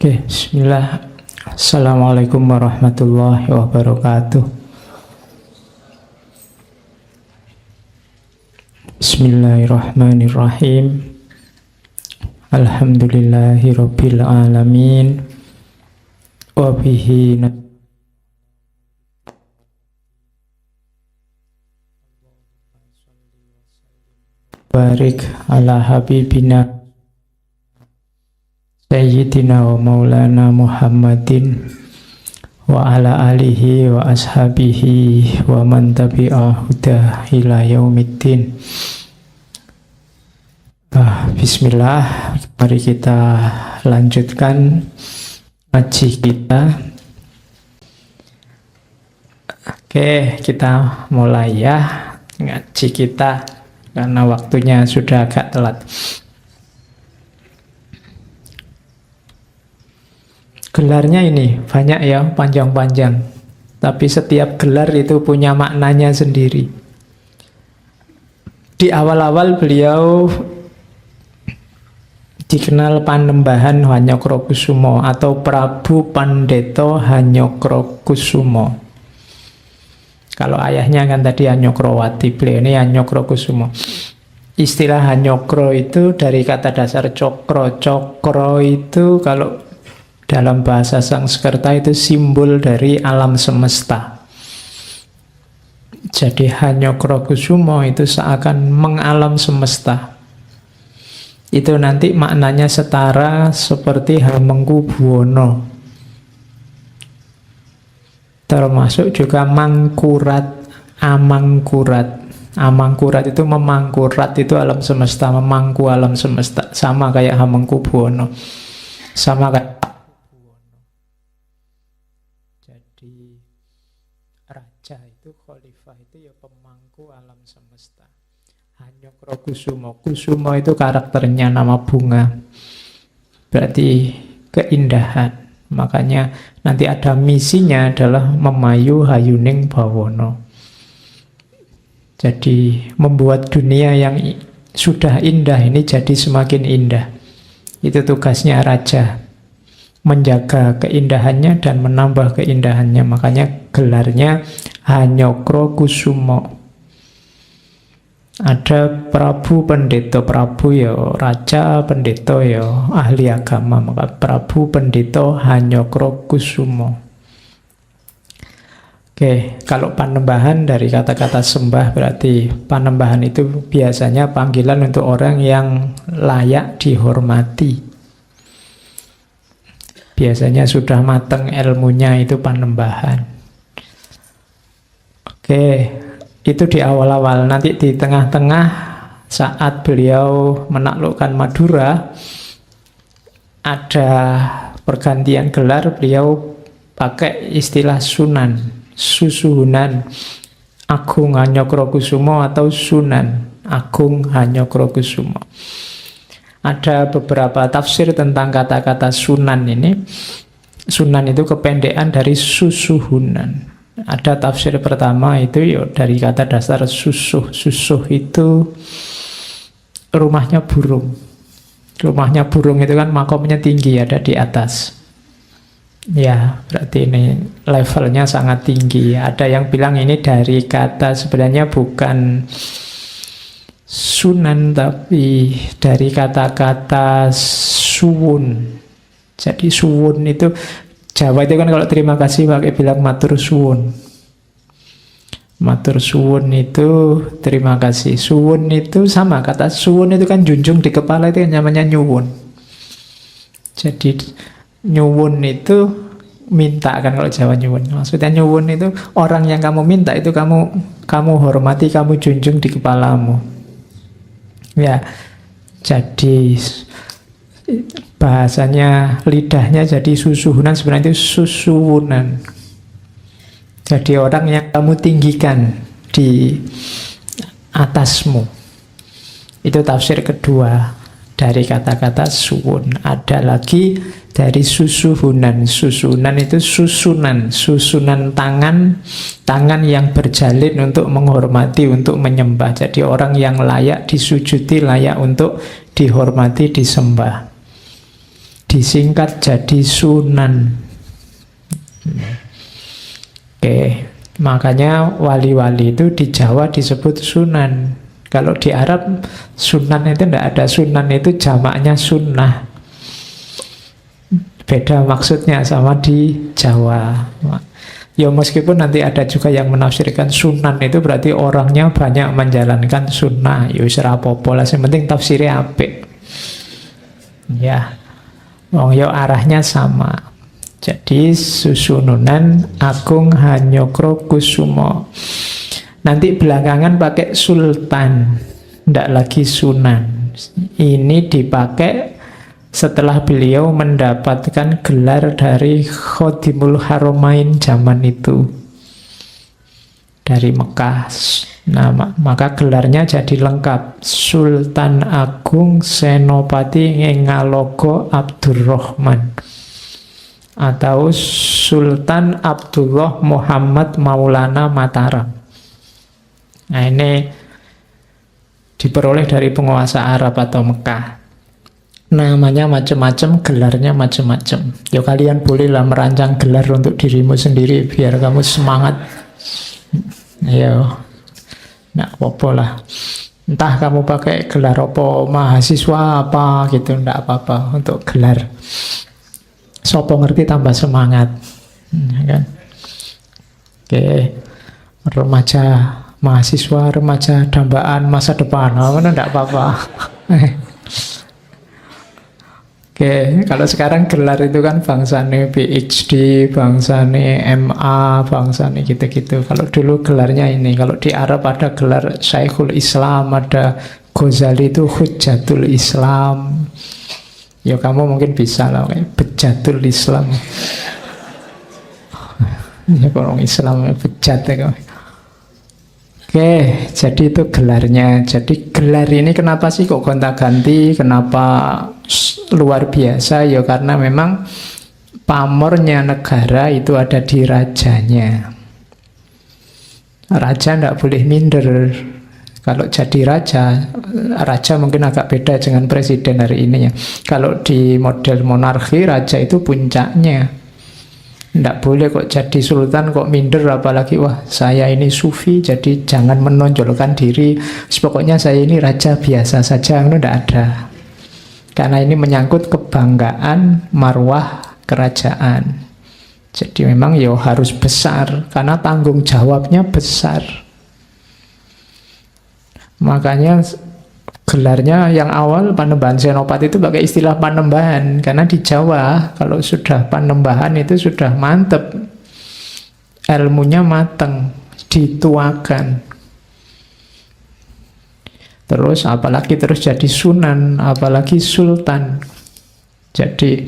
Oke, bismillah. Assalamualaikum warahmatullahi wabarakatuh. Bismillahirrahmanirrahim. Alhamdulillahi rabbil alamin. Wabihi barik ala habibina Sayyidina wa maulana Muhammadin wa ala alihi wa ashabihi wa man tabi'ahu ila yaumiddin. Bismillah, mari kita lanjutkan ngaji kita. Oke, kita mulai ya ngaji kita karena waktunya sudah agak telat. Gelarnya ini banyak ya, panjang-panjang. Tapi setiap gelar itu punya maknanya sendiri. Di awal-awal beliau dikenal Panembahan Hanyokrokusumo atau Prabu Pandeta Hanyokrokusumo. Kalau ayahnya kan tadi Hanyokrowati, beliau ini Hanyokrokusumo. Istilah Hanyokro itu dari kata dasar cokro. Cokro itu kalau dalam bahasa Sanskerta itu simbol dari alam semesta. Jadi Hanyokrokusumo itu seakan mengalam semesta. Itu nanti maknanya setara seperti Hamengkubuwono. Termasuk juga mangkurat, amangkurat. Amangkurat itu memangkurat itu alam semesta, memangku alam semesta. Sama kayak Hamengkubuwono. Sama kayak raja itu, khalifah itu ya pemangku alam semesta. Hanyokrokusumo. Kusumo itu karakternya nama bunga. Berarti keindahan. Makanya nanti ada misinya adalah memayu hayuning bawono. Jadi membuat dunia yang sudah indah ini jadi semakin indah. Itu tugasnya raja. Menjaga keindahannya dan menambah keindahannya. Makanya gelarnya Hanyokrokusumo. Ada Prabu Pendeta, Prabu ya raja, pendeta ya ahli agama. Maka Prabu Pendeta Hanyokrokusumo. Oke, kalau Panembahan dari kata-kata sembah, berarti Panembahan itu biasanya panggilan untuk orang yang layak dihormati. Biasanya sudah matang ilmunya, itu Panembahan. Oke, itu di awal-awal. Nanti di tengah-tengah saat beliau menaklukkan Madura, ada pergantian gelar, beliau pakai istilah Sunan, Susuhunan Agung Hanyokrokusumo atau Sunan Agung Hanyokrokusumo. Ada beberapa tafsir tentang kata-kata Sunan ini. Sunan itu kependekan dari Susuhunan. Ada tafsir pertama itu ya dari kata dasar susuh. Susuh itu rumahnya burung. Rumahnya burung itu kan makomnya tinggi, ada di atas. Ya, berarti ini levelnya sangat tinggi. Ada yang bilang ini dari kata sebenarnya bukan Sunan tapi dari kata-kata suwun. Jadi suwun itu Jawa itu kan kalau terima kasih pakai bilang matur suwun. Matur suwun itu terima kasih. Suwun itu sama, kata suwun itu kan junjung di kepala, itu namanya nyuwun. Jadi nyuwun itu minta kan kalau Jawa nyuwun. Maksudnya nyuwun itu orang yang kamu minta itu kamu hormati, kamu junjung di kepalamu. Ya, jadi bahasanya lidahnya jadi susuhunan, sebenarnya itu susuwunan. Jadi orang yang kamu tinggikan di atasmu. Itu tafsir kedua dari kata-kata suwun. Ada lagi dari susuhunan. Susunan itu susunan. Susunan tangan. Tangan yang berjalin untuk menghormati, untuk menyembah. Jadi orang yang layak disujudi, layak untuk dihormati, disembah. disingkat jadi Sunan. Oke, makanya wali-wali itu di Jawa disebut Sunan. Kalau di Arab Sunan itu tidak ada, Sunan itu jamaknya sunnah. Beda maksudnya sama di Jawa. Ya meskipun nanti ada juga yang menafsirkan sunan itu berarti orangnya banyak menjalankan sunnah. Ya wis ora apa-apa lah, sing penting tafsirnya apik. Ya. Wong yo arahnya sama. Jadi Susununan Agung Hanyokro Kusumo. Nanti belakangan pakai sultan, ndak lagi sunan. Ini dipakai setelah beliau mendapatkan gelar dari Khodimul Haramain zaman itu, dari Mekah. Nah, maka gelarnya jadi lengkap, Sultan Agung Senopati Ngalogo Abdurrahman, atau Sultan Abdullah Muhammad Maulana Mataram. Nah, ini diperoleh dari penguasa Arab atau Mekah. Namanya macam-macam, gelarnya macam-macam. Ya kalian bolehlah merancang gelar untuk dirimu sendiri biar kamu semangat. Ya, nggak apa-apa lah. Entah kamu pakai gelar apa, mahasiswa apa gitu, nggak apa-apa untuk gelar. Sopo ngerti tambah semangat, ya kan? Oke, remaja, mahasiswa, remaja, dambaan masa depan, mana nggak apa-apa. Oke, kalau sekarang gelar itu kan bangsane PhD, bangsane MA, bangsane gitu-gitu. Kalau dulu gelarnya ini, kalau di Arab ada gelar Syekhul Islam, ada Ghazali itu Hujjatul Islam. Ya kamu mungkin bisa lah, kayak Bejatul Islam. Ya orang Islam bejat ya kamu. Oke, jadi itu gelarnya. Jadi gelar ini kenapa sih kok gonta-ganti? Kenapa luar biasa? Ya karena memang pamornya negara itu ada di rajanya. Raja tidak boleh minder. Kalau jadi raja, raja mungkin agak beda dengan presiden hari ini ya. Kalau di model monarki, raja itu puncaknya. Tidak boleh kok jadi sultan kok minder, apalagi wah saya ini sufi jadi jangan menonjolkan diri, pokoknya saya ini raja biasa saja, itu tidak ada. Karena ini menyangkut kebanggaan marwah kerajaan. Jadi memang ya harus besar karena tanggung jawabnya besar. Makanya gelarnya yang awal Panembahan Senopati itu pakai istilah Panembahan, karena di Jawa kalau sudah Panembahan itu sudah mantep, ilmunya mateng, dituakan. Terus apalagi terus jadi Sunan, apalagi Sultan. Jadi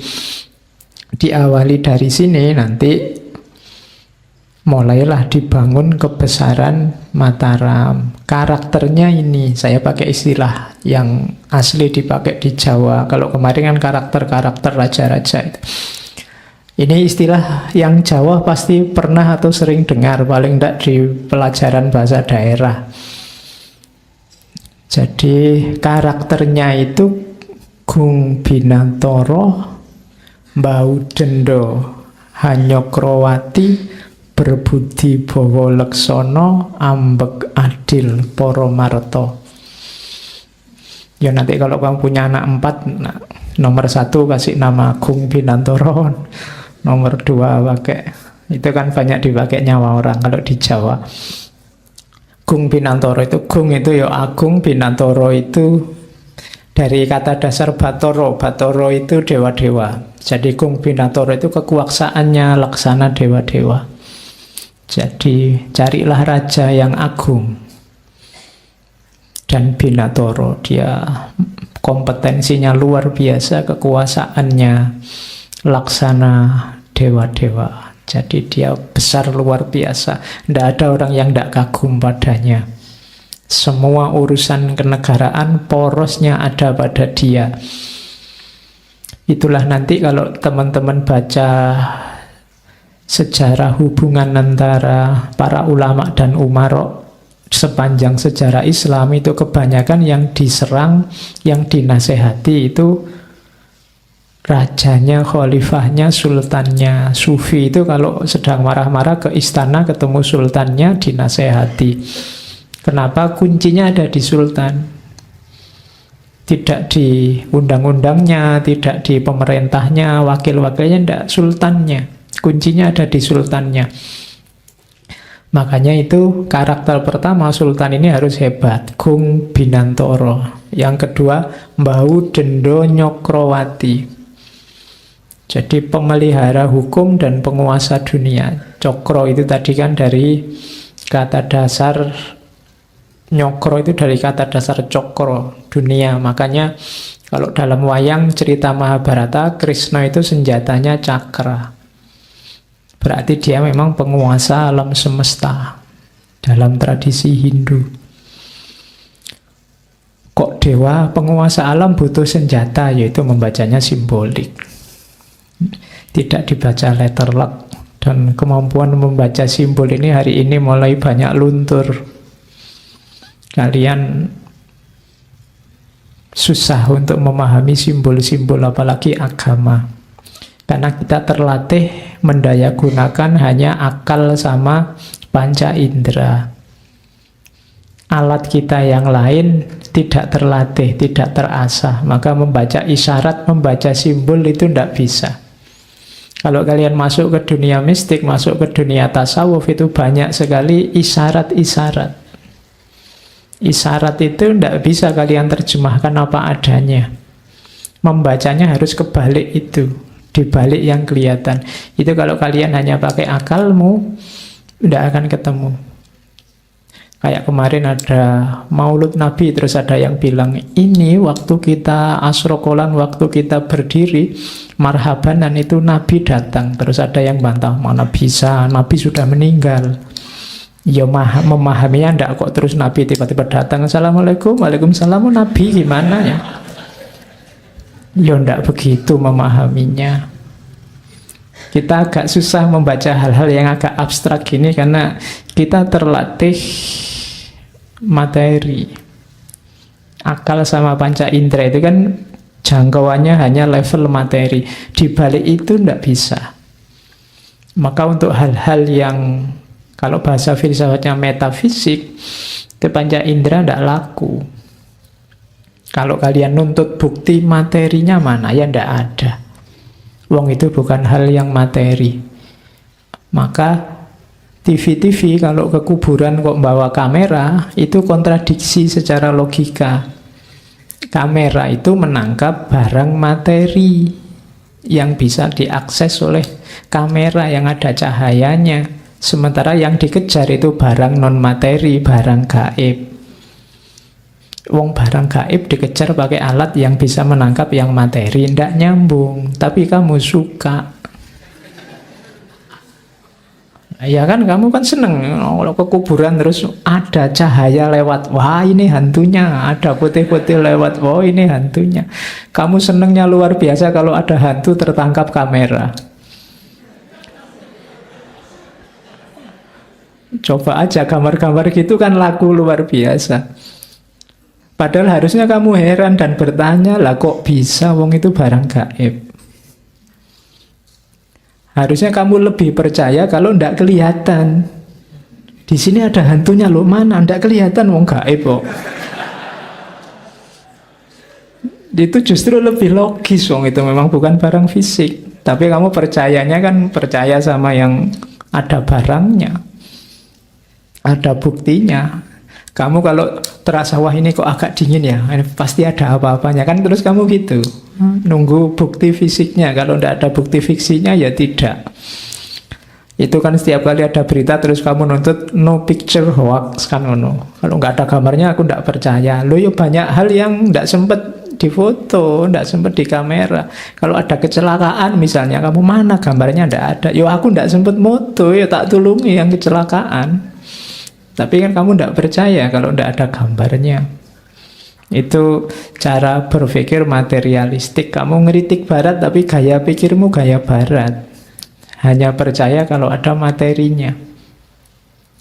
diawali dari sini, nanti mulailah dibangun kebesaran Mataram. Karakternya ini, saya pakai istilah yang asli dipakai di Jawa. Kalau kemarin kan karakter-karakter raja-raja itu. Ini istilah yang Jawa pasti pernah atau sering dengar, paling tidak di pelajaran bahasa daerah. Jadi karakternya itu Gung Binantoro, Mbau Dendo, Hanyokrowati, Berbudi Bowo Leksono, Ambek Adil Poromarto. Ya nanti kalau kamu punya anak 4, nah, nomor 1 kasih nama Gung Binantoro, nomor 2 pakai, itu kan banyak dipakai nyawa orang kalau di Jawa. Gung Binantoro itu, Gung itu ya agung, Binantoro itu dari kata dasar Batoro. Batoro itu dewa-dewa. Jadi Gung Binantoro itu kekuasaannya laksana dewa-dewa. Jadi carilah raja yang agung. Dan Binatoro, dia kompetensinya luar biasa, kekuasaannya laksana dewa-dewa. Jadi dia besar luar biasa. Tidak ada orang yang tidak kagum padanya. Semua urusan kenegaraan porosnya ada pada dia. Itulah nanti kalau teman-teman baca sejarah hubungan antara para ulama dan umarok sepanjang sejarah Islam, itu kebanyakan yang diserang, yang dinasehati itu rajanya, khalifahnya, sultannya. Sufi itu kalau sedang marah-marah ke istana ketemu sultannya dinasehati. Kenapa? Kuncinya ada di sultan. Tidak di undang-undangnya, tidak di pemerintahnya, wakil-wakilnya, tidak, sultannya. Kuncinya ada di sultannya. Makanya itu karakter pertama sultan ini harus hebat, Gung Binantoro. Yang kedua, Mbau Dendo Nyokrowati. Jadi pemelihara hukum dan penguasa dunia. Cokro itu tadi kan dari kata dasar, nyokro itu dari kata dasar cokro, dunia. Makanya kalau dalam wayang cerita Mahabharata, Krishna itu senjatanya cakra. Berarti dia memang penguasa alam semesta dalam tradisi Hindu. Kok dewa penguasa alam butuh senjata, yaitu membacanya simbolik. Tidak dibaca letter luck. Dan kemampuan membaca simbol ini hari ini mulai banyak luntur. Kalian susah untuk memahami simbol-simbol apalagi agama. Karena kita terlatih mendaya gunakan hanya akal sama panca indera. Alat kita yang lain tidak terlatih, tidak terasah. Maka membaca isyarat, membaca simbol itu tidak bisa. Kalau kalian masuk ke dunia mistik, masuk ke dunia tasawuf, itu banyak sekali isyarat-isyarat. Isyarat itu tidak bisa kalian terjemahkan apa adanya. Membacanya harus kebalik itu. Dibalik yang kelihatan. Itu kalau kalian hanya pakai akalmu, tidak akan ketemu. Kayak kemarin ada Maulud Nabi, terus ada yang bilang, ini waktu kita asrokolan, waktu kita berdiri, marhabanan itu Nabi datang. Terus ada yang bantah, mana bisa, Nabi sudah meninggal. Ya memahaminya enggak kok, terus Nabi tiba-tiba datang, Assalamualaikum, Waalaikumsalam, Nabi gimana ya? Ya enggak begitu memahaminya. Kita agak susah membaca hal-hal yang agak abstrak gini karena kita terlatih materi. Akal sama panca indera itu kan jangkauannya hanya level materi. Di balik itu enggak bisa. Maka untuk hal-hal yang kalau bahasa filsafatnya metafisik, itu panca indera enggak laku. Kalau kalian nuntut bukti materinya mana, ya ndak ada. Wong itu bukan hal yang materi. Maka TV-TV kalau ke kuburan kok bawa kamera, itu kontradiksi secara logika. Kamera itu menangkap barang materi yang bisa diakses oleh kamera yang ada cahayanya. Sementara yang dikejar itu barang non-materi, barang gaib. Wong barang gaib dikejar pakai alat yang bisa menangkap yang materi, tidak nyambung. Tapi kamu suka. Ya kan, kamu kan seneng kalau ke kuburan terus ada cahaya lewat, wah ini hantunya. Ada putih-putih lewat, wah ini hantunya. Kamu senengnya luar biasa kalau ada hantu tertangkap kamera. Coba aja gambar-gambar gitu kan laku luar biasa. Padahal harusnya kamu heran dan bertanya, lah kok bisa, wong itu barang gaib. Harusnya kamu lebih percaya kalau ndak kelihatan. Di sini ada hantunya loh, mana ndak kelihatan, wong gaib kok. Itu justru lebih logis, wong itu memang bukan barang fisik. Tapi kamu percayanya kan percaya sama yang ada barangnya, ada buktinya. Kamu kalau terasa, wah ini kok agak dingin ya, ini pasti ada apa-apanya kan, terus kamu gitu nunggu bukti fisiknya. Kalau tidak ada bukti fiksinya ya tidak. Itu kan setiap kali ada berita terus kamu nuntut no picture hoax kan, no. Kalau nggak ada gambarnya aku tidak percaya. Loh ya banyak hal yang tidak sempat difoto, tidak sempat di kamera. Kalau ada kecelakaan misalnya, kamu mana gambarnya, tidak ada. Yo aku tidak sempat moto, ya tak tulungi yang kecelakaan. Tapi kan kamu tidak percaya kalau tidak ada gambarnya. Itu cara berpikir materialistik. Kamu ngeritik barat tapi gaya pikirmu gaya barat. Hanya percaya kalau ada materinya.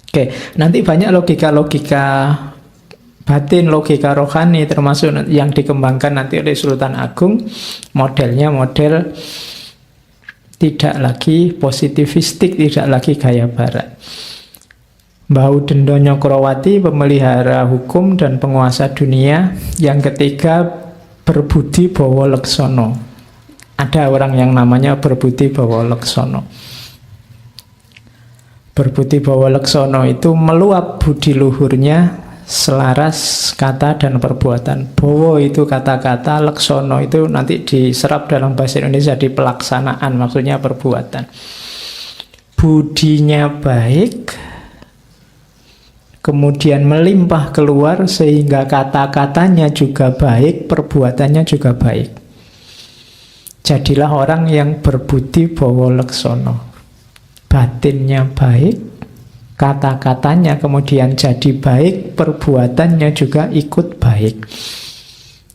Oke, nanti banyak logika-logika batin, logika rohani, termasuk yang dikembangkan nanti oleh Sultan Agung, modelnya model tidak lagi positivistik, tidak lagi gaya barat. Mbah Udendo Nyokrovati, pemelihara hukum dan penguasa dunia. Yang ketiga, Berbudi Bawa Leksono. Ada orang yang namanya Berbudi Bawa Leksono. Berbudi Bawa Leksono itu meluap budi luhurnya selaras kata dan perbuatan. Bawa itu kata-kata, Leksono itu nanti diserap dalam bahasa Indonesia di pelaksanaan, maksudnya perbuatan. Budinya baik, kemudian melimpah keluar sehingga kata-katanya juga baik, perbuatannya juga baik. Jadilah orang yang berbudi bawa leksono. Batinnya baik, kata-katanya kemudian jadi baik, perbuatannya juga ikut baik.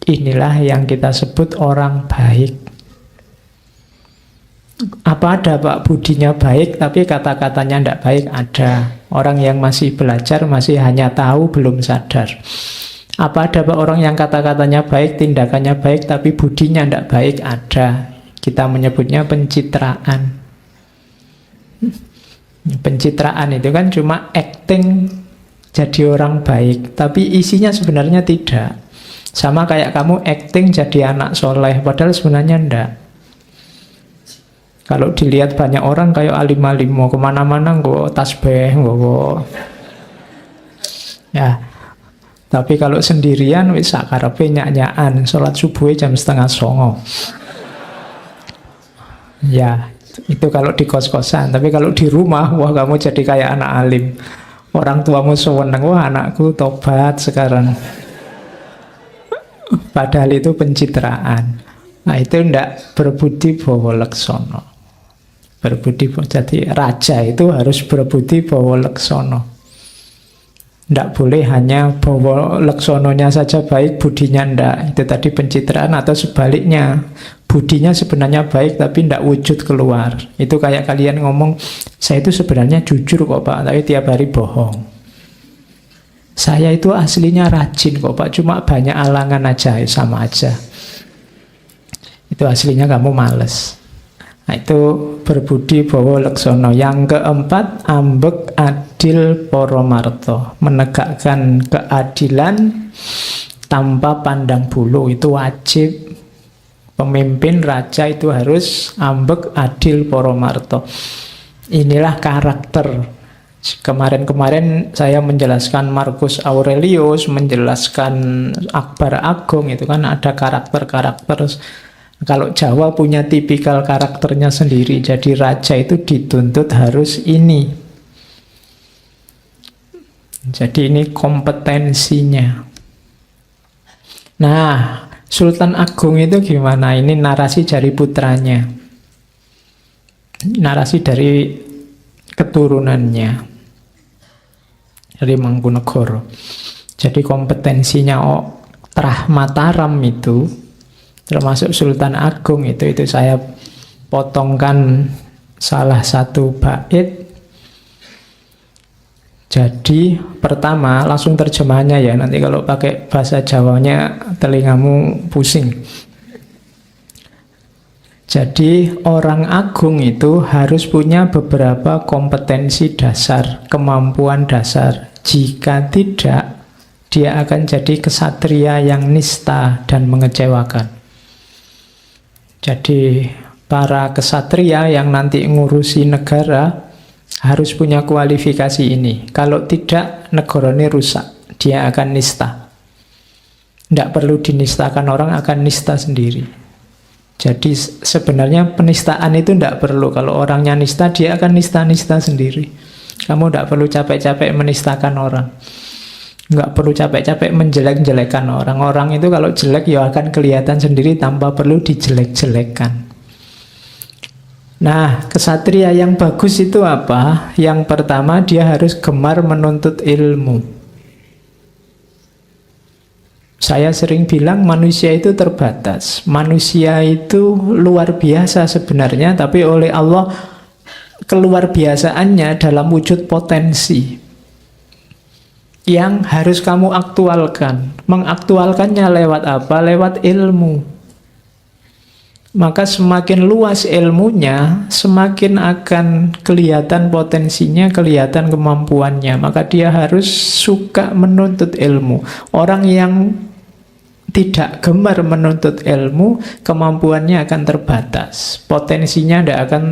Inilah yang kita sebut orang baik. Apa ada Pak budinya baik tapi kata-katanya tidak baik? Ada. Orang yang masih belajar, masih hanya tahu, belum sadar. Apa ada Pak orang yang kata-katanya baik, tindakannya baik tapi budinya tidak baik? Ada. Kita menyebutnya pencitraan. Pencitraan itu kan cuma acting jadi orang baik, tapi isinya sebenarnya tidak. Sama kayak kamu acting jadi anak soleh, padahal sebenarnya tidak. Kalau dilihat banyak orang kayak alim-alim, mau kemana-mana nggak tasbih, nggak ya. Tapi kalau sendirian, wis sakarepe nyak-nyakan, sholat subuh jam 8:30. Ya, itu kalau di kos-kosan. Tapi kalau di rumah, wah kamu jadi kayak anak alim. Orang tuamu seneng, wah anakku tobat sekarang. Padahal itu pencitraan. Nah itu ndak berbudi bawa leksono. Berbudi, jadi raja itu harus berbudi bawa leksono. Tidak boleh hanya bawa leksononya saja baik, budinya ndak. Itu tadi pencitraan, atau sebaliknya. Budinya sebenarnya baik tapi tidak wujud keluar. Itu kayak kalian ngomong, saya itu sebenarnya jujur kok Pak, tapi tiap hari bohong. Saya itu aslinya rajin kok Pak, cuma banyak alangan aja, sama aja. Itu aslinya kamu males. Nah, itu berbudi bawa leksono. Yang keempat, ambek adil poromarto, menegakkan keadilan tanpa pandang bulu. Itu wajib. Pemimpin raja itu harus ambek adil poromarto. Inilah karakter. Kemarin-kemarin saya menjelaskan Marcus Aurelius, menjelaskan Akbar Agung, itu kan ada karakter-karakter. Kalau Jawa punya tipikal karakternya sendiri, jadi raja itu dituntut harus ini. Jadi ini kompetensinya. Nah, Sultan Agung itu gimana? Ini narasi dari putranya. Narasi dari keturunannya. Dari Mangkunegoro. Jadi kompetensinya Trah Mataram itu, termasuk Sultan Agung itu saya potongkan salah satu bait. Jadi pertama langsung terjemahannya ya, nanti kalau pakai bahasa Jawanya telingamu pusing. Jadi orang agung itu harus punya beberapa kompetensi dasar, kemampuan dasar. Jika tidak, dia akan jadi kesatria yang nista dan mengecewakan. Jadi para kesatria yang nanti ngurusi negara harus punya kualifikasi ini. Kalau tidak, negara ini rusak. Dia akan nista. Tidak perlu dinistakan orang, akan nista sendiri. Jadi sebenarnya penistaan itu tidak perlu. Kalau orangnya nista, dia akan nista-nista sendiri. Kamu tidak perlu capek-capek menistakan orang. Nggak perlu capek-capek menjelek-jelekan orang. Orang itu kalau jelek ya akan kelihatan sendiri tanpa perlu dijelek-jelekan. Nah, kesatria yang bagus itu apa? Yang pertama, dia harus gemar menuntut ilmu. Saya sering bilang manusia itu terbatas. Manusia itu luar biasa sebenarnya, tapi oleh Allah keluar biasaannya dalam wujud potensi. yang harus kamu aktualkan. Mengaktualkannya lewat apa? Lewat ilmu. Maka semakin luas ilmunya, semakin akan kelihatan potensinya, kelihatan kemampuannya. Maka dia harus suka menuntut ilmu. Orang yang tidak gemar menuntut ilmu, kemampuannya akan terbatas. Potensinya tidak akan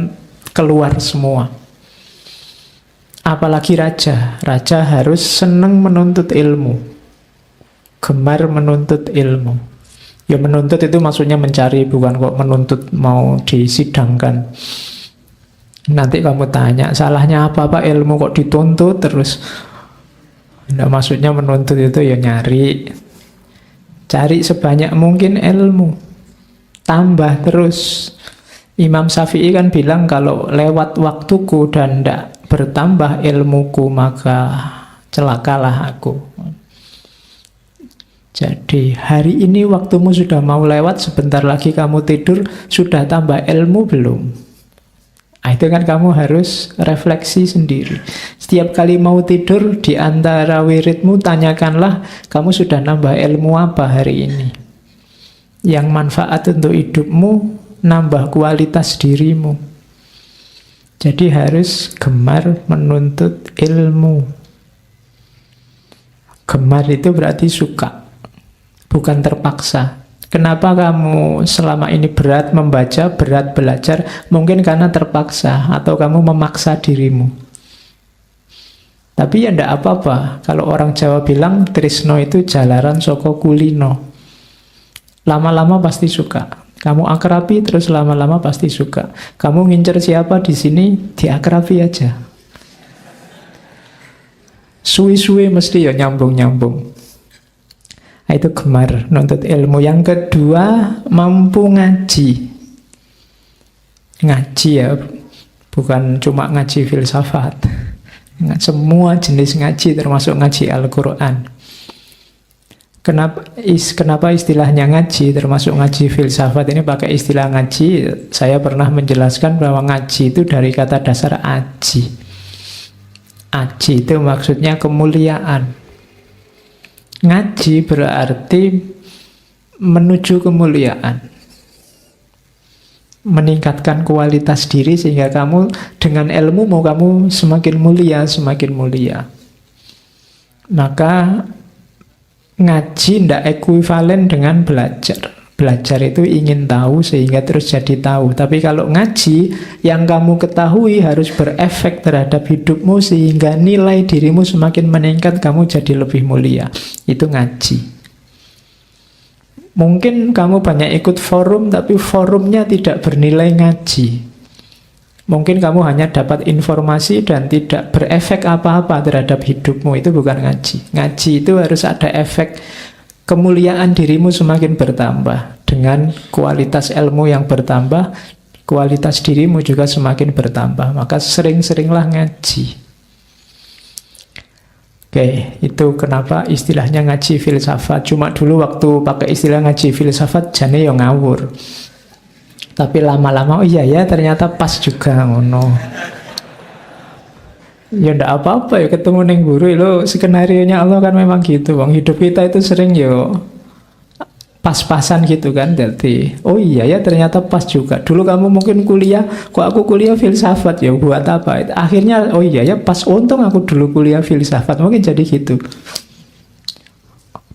keluar semua. Apalagi raja. Raja harus senang menuntut ilmu. Gemar menuntut ilmu. Ya menuntut itu maksudnya mencari, bukan kok menuntut mau disidangkan. Nanti kamu tanya, salahnya apa Pak ilmu kok dituntut terus? Nah, maksudnya menuntut itu ya nyari. Cari sebanyak mungkin ilmu. Tambah terus. Imam Syafi'i kan bilang kalau lewat waktuku dan tidak bertambah ilmuku maka celakalah aku. Jadi hari ini waktumu sudah mau lewat, sebentar lagi kamu tidur, sudah tambah ilmu belum? Nah, itu kan kamu harus refleksi sendiri. Setiap kali mau tidur, di antara wiridmu tanyakanlah, kamu sudah nambah ilmu apa hari ini? Yang manfaat untuk hidupmu, nambah kualitas dirimu. Jadi harus gemar menuntut ilmu. Gemar itu berarti suka, bukan terpaksa. Kenapa kamu selama ini berat membaca, berat belajar? Mungkin karena terpaksa atau kamu memaksa dirimu. Tapi ya ndak apa-apa. Kalau orang Jawa bilang tresno itu jalaran saka kulino. Lama-lama pasti suka. Kamu akrabi terus lama-lama pasti suka. Kamu ngincer siapa di sini, diakrabi aja. Suwi-suwi mesti ya nyambung-nyambung. Itu gemar nuntut ilmu. Yang kedua, mampu ngaji. Ngaji ya, bukan cuma ngaji filsafat. Semua jenis ngaji termasuk ngaji Al-Quran. Kenapa istilahnya ngaji termasuk ngaji filsafat ini pakai istilah ngaji? Saya pernah menjelaskan bahwa ngaji itu dari kata dasar aji. Aji itu maksudnya kemuliaan. Ngaji berarti menuju kemuliaan. Meningkatkan kualitas diri sehingga kamu dengan ilmu mau kamu semakin mulia, semakin mulia. Maka ngaji tidak ekuivalen dengan belajar. Belajar itu ingin tahu sehingga terus jadi tahu. Tapi kalau ngaji, yang kamu ketahui harus berefek terhadap hidupmu sehingga nilai dirimu semakin meningkat, kamu jadi lebih mulia. Itu ngaji. Mungkin kamu banyak ikut forum, tapi forumnya tidak bernilai ngaji. Mungkin kamu hanya dapat informasi dan tidak berefek apa-apa terhadap hidupmu. Itu bukan ngaji. Ngaji itu harus ada efek. Kemuliaan dirimu semakin bertambah. Dengan kualitas ilmu yang bertambah, kualitas dirimu juga semakin bertambah. Maka sering-seringlah ngaji. Oke, itu kenapa istilahnya ngaji filsafat. Cuma dulu waktu pakai istilah ngaji filsafat, jane yo ngawur. Tapi lama-lama, oh iya ya ternyata pas juga ngono. Ya ndak apa-apa ya ketemu neng guru lo, skenario-nya Allah kan memang gitu bang. Hidup kita itu sering yo pas-pasan gitu kan. Jadi oh iya ya ternyata pas juga. Dulu kamu mungkin kuliah, kok aku kuliah filsafat ya buat apa? Akhirnya oh iya ya pas, untung aku dulu kuliah filsafat. Mungkin jadi gitu.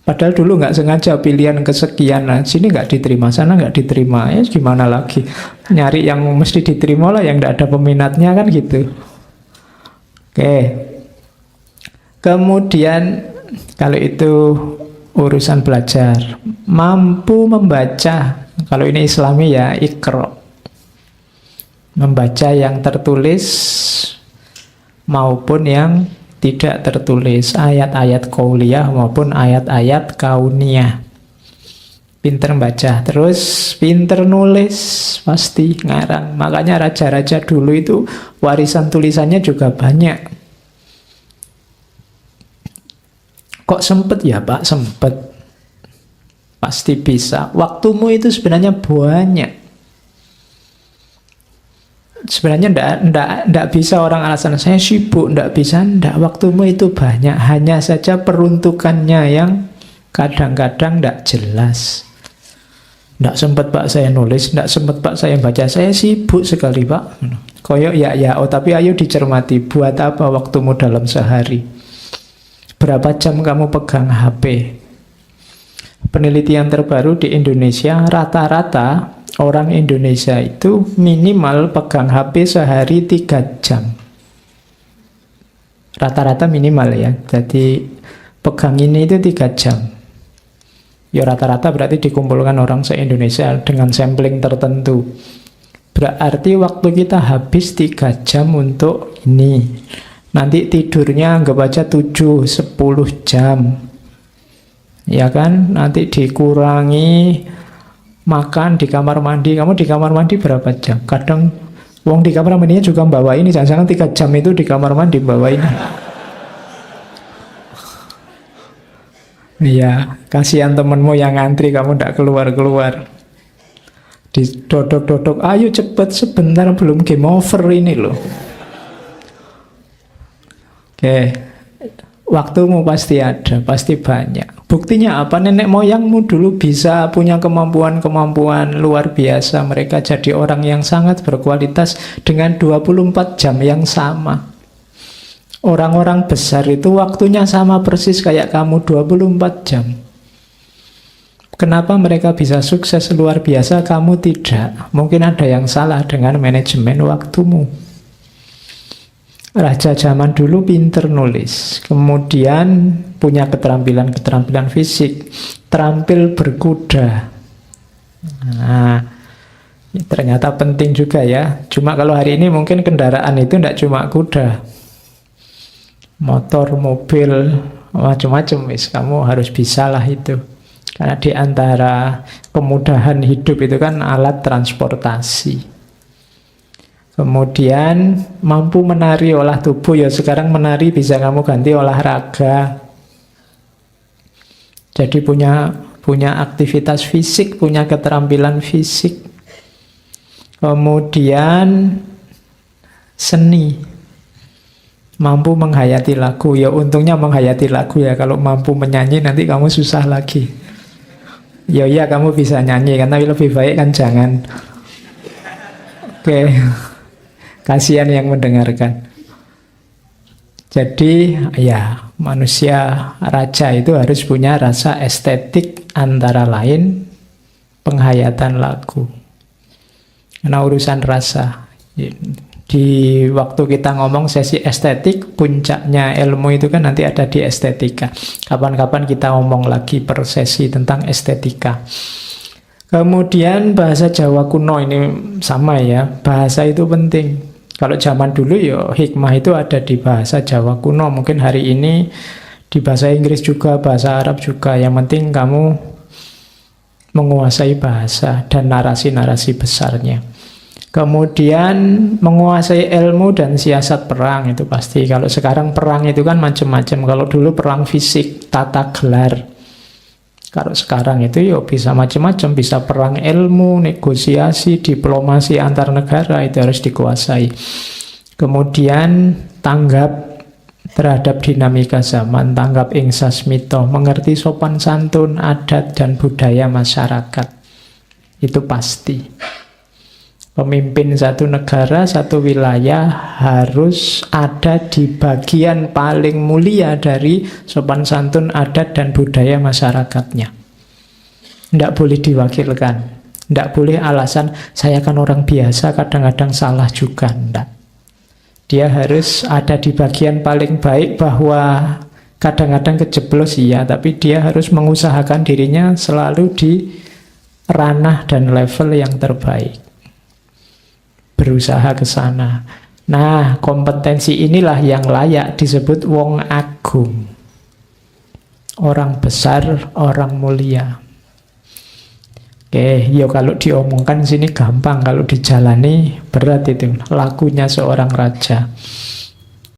Padahal dulu nggak sengaja pilihan kesekian, nah sini nggak diterima, sana nggak diterima, ya gimana lagi? Nyari yang mesti diterima lah, yang nggak ada peminatnya kan gitu. Oke. Kemudian kalau itu urusan belajar, mampu membaca. Kalau ini Islami ya Iqra. Membaca yang tertulis maupun yang tidak tertulis, ayat-ayat qauliyah maupun ayat-ayat kauniyah. Pinter baca, terus pinter nulis, pasti ngarang. Makanya raja-raja dulu itu warisan tulisannya juga banyak. Kok sempet ya Pak? Sempet. Pasti bisa. Waktumu itu sebenarnya banyak. Sebenarnya ndak bisa orang alasan saya sibuk, ndak bisa, ndak, waktumu itu banyak, hanya saja peruntukannya yang kadang-kadang ndak jelas. Ndak sempat Pak saya nulis, ndak sempat Pak saya baca, saya sibuk sekali Pak. Koyok ya, oh tapi ayo dicermati, buat apa waktumu dalam sehari? Berapa jam kamu pegang HP? Penelitian terbaru di Indonesia, rata-rata orang Indonesia itu minimal pegang HP sehari 3 jam. Rata-rata minimal ya. Jadi pegang ini itu 3 jam. Ya rata-rata berarti dikumpulkan orang se-Indonesia dengan sampling tertentu. Berarti waktu kita habis 3 jam untuk ini. Nanti tidurnya anggap aja 7-10 jam. Ya kan? Nanti dikurangi makan di kamar mandi. Kamu di kamar mandi berapa jam? Kadang wong di kamar mandinya juga bawa ini. Jangan-jangan 3 jam itu di kamar mandi bawa ini. Iya, kasihan temenmu yang ngantri, kamu tidak keluar-keluar. Didodok-dodok, ayo cepet sebentar, belum game over ini loh. Oke, waktumu pasti ada, pasti banyak. Buktinya apa? Nenek moyangmu dulu bisa punya kemampuan-kemampuan luar biasa. Mereka jadi orang yang sangat berkualitas dengan 24 jam yang sama. Orang-orang besar itu waktunya sama persis kayak kamu, 24 jam. Kenapa mereka bisa sukses luar biasa, kamu tidak? Mungkin ada yang salah dengan manajemen waktumu. Raja zaman dulu pinter nulis, kemudian punya keterampilan fisik, terampil berkuda. Nah, ternyata penting juga ya. Cuma kalau hari ini mungkin kendaraan itu tidak cuma kuda, motor, mobil, macam-macam wis. Kamu harus bisalah itu. Karena di antara kemudahan hidup itu kan alat transportasi. Kemudian mampu menari, olah tubuh, ya sekarang menari bisa kamu ganti olahraga. Jadi punya aktivitas fisik, punya keterampilan fisik. Kemudian seni, mampu menghayati lagu. Ya untungnya menghayati lagu ya, kalau mampu menyanyi nanti kamu susah lagi. Ya kamu bisa nyanyi kan, tapi lebih baik kan jangan. Oke. Kasihan yang mendengarkan. Jadi ya manusia raja itu harus punya rasa estetik, antara lain penghayatan lagu. Karena urusan rasa. Di waktu kita ngomong sesi estetik, puncaknya ilmu itu kan nanti ada di estetika. Kapan-kapan kita ngomong lagi per sesi tentang estetika. Kemudian bahasa Jawa kuno ini sama ya, bahasa itu penting. Kalau zaman dulu ya hikmah itu ada di bahasa Jawa kuno. Mungkin hari ini di bahasa Inggris juga, bahasa Arab juga. Yang penting kamu menguasai bahasa dan narasi-narasi besarnya. Kemudian menguasai ilmu dan siasat perang itu pasti. Kalau sekarang perang itu kan macam-macam. Kalau dulu perang fisik, tata gelar. Kalau sekarang itu ya bisa macam-macam, bisa perang ilmu, negosiasi, diplomasi antar negara, itu harus dikuasai. Kemudian tanggap terhadap dinamika zaman, tanggap ing sasmito, mengerti sopan santun, adat dan budaya masyarakat. Itu pasti. Pemimpin satu negara, satu wilayah harus ada di bagian paling mulia dari sopan santun, adat, dan budaya masyarakatnya. Tidak boleh diwakilkan. Tidak boleh alasan, saya kan orang biasa, kadang-kadang salah juga. Tidak. Dia harus ada di bagian paling baik, bahwa kadang-kadang kejeblos iya, tapi dia harus mengusahakan dirinya selalu di ranah dan level yang terbaik. Berusaha ke sana. Nah, kompetensi inilah yang layak disebut wong agung. Orang besar, orang mulia. Oke, ya kalau diomongkan sini gampang, kalau dijalani berat itu. Lakunya seorang raja.